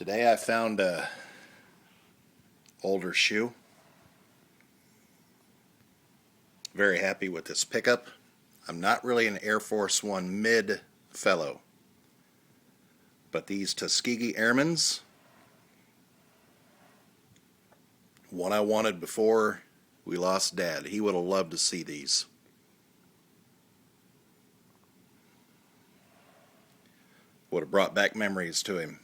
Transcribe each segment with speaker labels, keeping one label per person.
Speaker 1: Today I found a older shoe. Very happy with this pickup. I'm not really an Air Force One mid fellow, but these Tuskegee Airmen's, one I wanted before we lost Dad. He would have loved to see these. Would have brought back memories to him.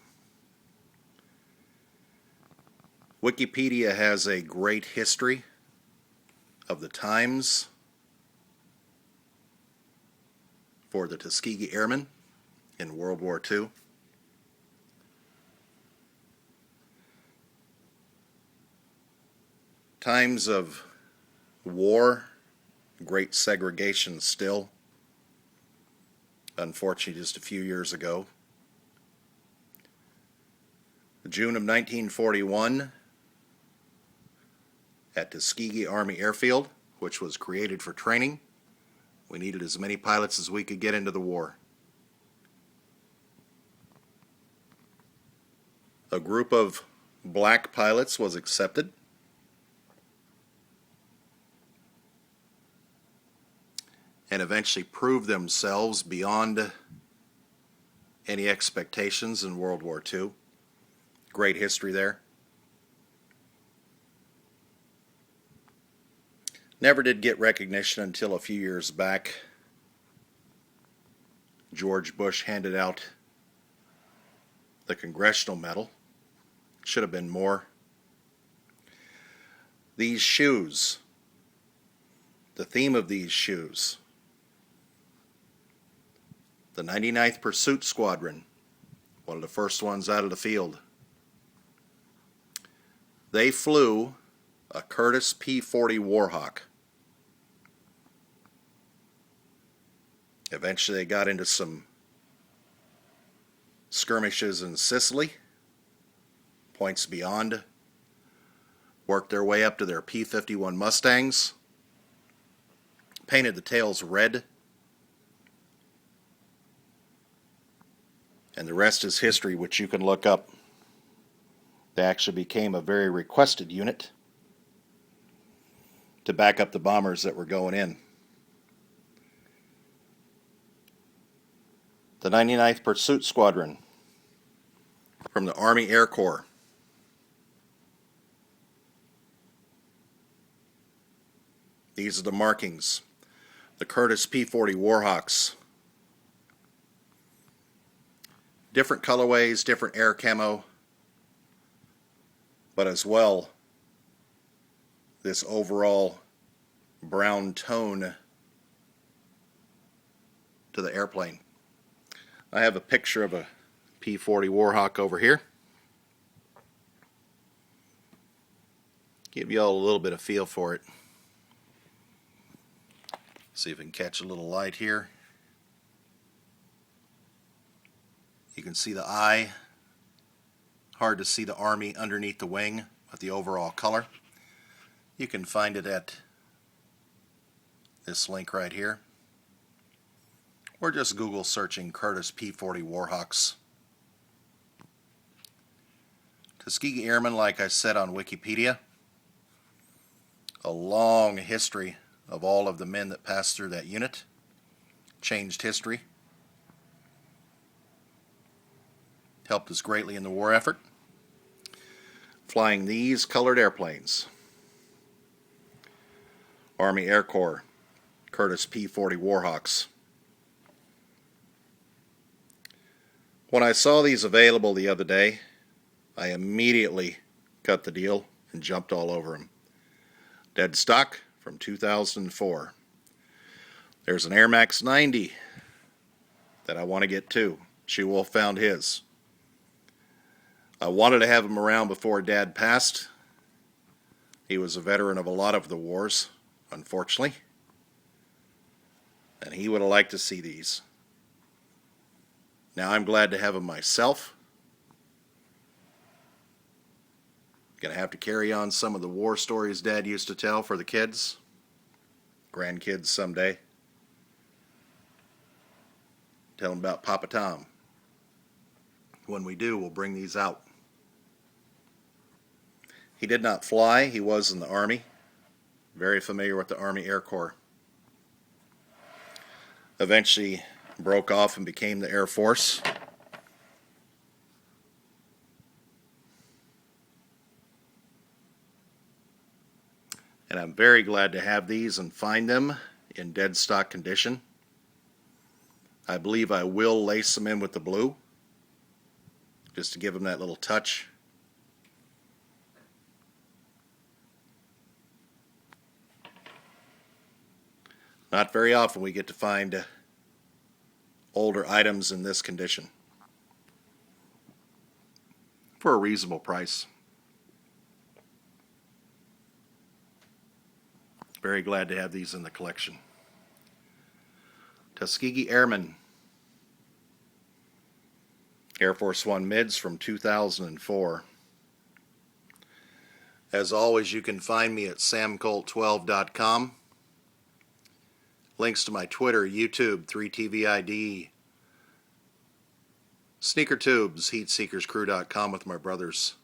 Speaker 1: Wikipedia has a great history of the times for the Tuskegee Airmen in World War II. Times of war, great segregation still. Unfortunately, just a few years ago. June of 1941, at Tuskegee Army Airfield, which was created for training. We needed as many pilots as we could get into the war. A group of black pilots was accepted. And eventually proved themselves beyond any expectations in World War II. Great history there. Never did get recognition until a few years back. George Bush handed out the Congressional Medal. Should have been more. These shoes, the theme of these shoes, the 99th Pursuit Squadron, one of the first ones out of the field. They flew a Curtiss P-40 Warhawk. Eventually they got into some skirmishes in Sicily, points beyond, worked their way up to their P-51 Mustangs, painted the tails red, and the rest is history, which you can look up. They actually became a very requested unit to back up the bombers that were going in. The 99th Pursuit Squadron from the Army Air Corps. These are the markings. The Curtiss P-40 Warhawks. Different colorways, different air camo, but as well this overall brown tone to the airplane. I have a picture of a P-40 Warhawk over here. Give you all a little bit of feel for it. See if we can catch a little light here. You can see the eye. Hard to see the Army underneath the wing, but the overall color. You can find it at this link right here. Or just Google searching Curtiss P-40 Warhawks. Tuskegee Airmen, like I said on Wikipedia, a long history of all of the men that passed through that unit. Changed history. Helped us greatly in the war effort. Flying these colored airplanes. Army Air Corps, Curtiss P-40 Warhawks. When I saw these available the other day, I immediately cut the deal and jumped all over them. Dead stock from 2004. There's an Air Max 90 that I want to get too. She-Wolf found his. I wanted to have him around before Dad passed. He was a veteran of a lot of the wars, unfortunately. And he would have liked to see these. Now I'm glad to have them myself. Gonna have to carry on some of the war stories Dad used to tell for the kids. Grandkids someday. Tell them about Papa Tom. When we do, we'll bring these out. He did not fly. He was in the Army. Very familiar with the Army Air Corps. Eventually broke off and became the Air Force. And I'm very glad to have these and find them in dead stock condition. I believe I will lace them in with the blue, just to give them that little touch. Not very often we get to find older items in this condition for a reasonable price. Very glad to have these in the collection. Tuskegee Airmen, Air Force One mids from 2004. As always, you can find me at samcolt12.com. Links to my Twitter, YouTube, 3TVID, SneakerTubes, HeatSeekersCrew.com with my brothers.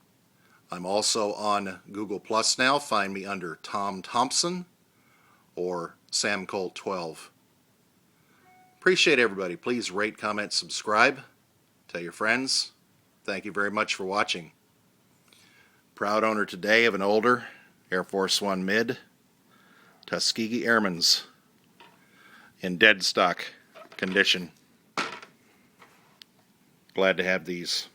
Speaker 1: I'm also on Google Plus now. Find me under Tom Thompson or SamColt12. Appreciate everybody. Please rate, comment, subscribe. Tell your friends. Thank you very much for watching. Proud owner today of an older Air Force One mid, Tuskegee Airmen's, in dead stock condition. Glad to have these.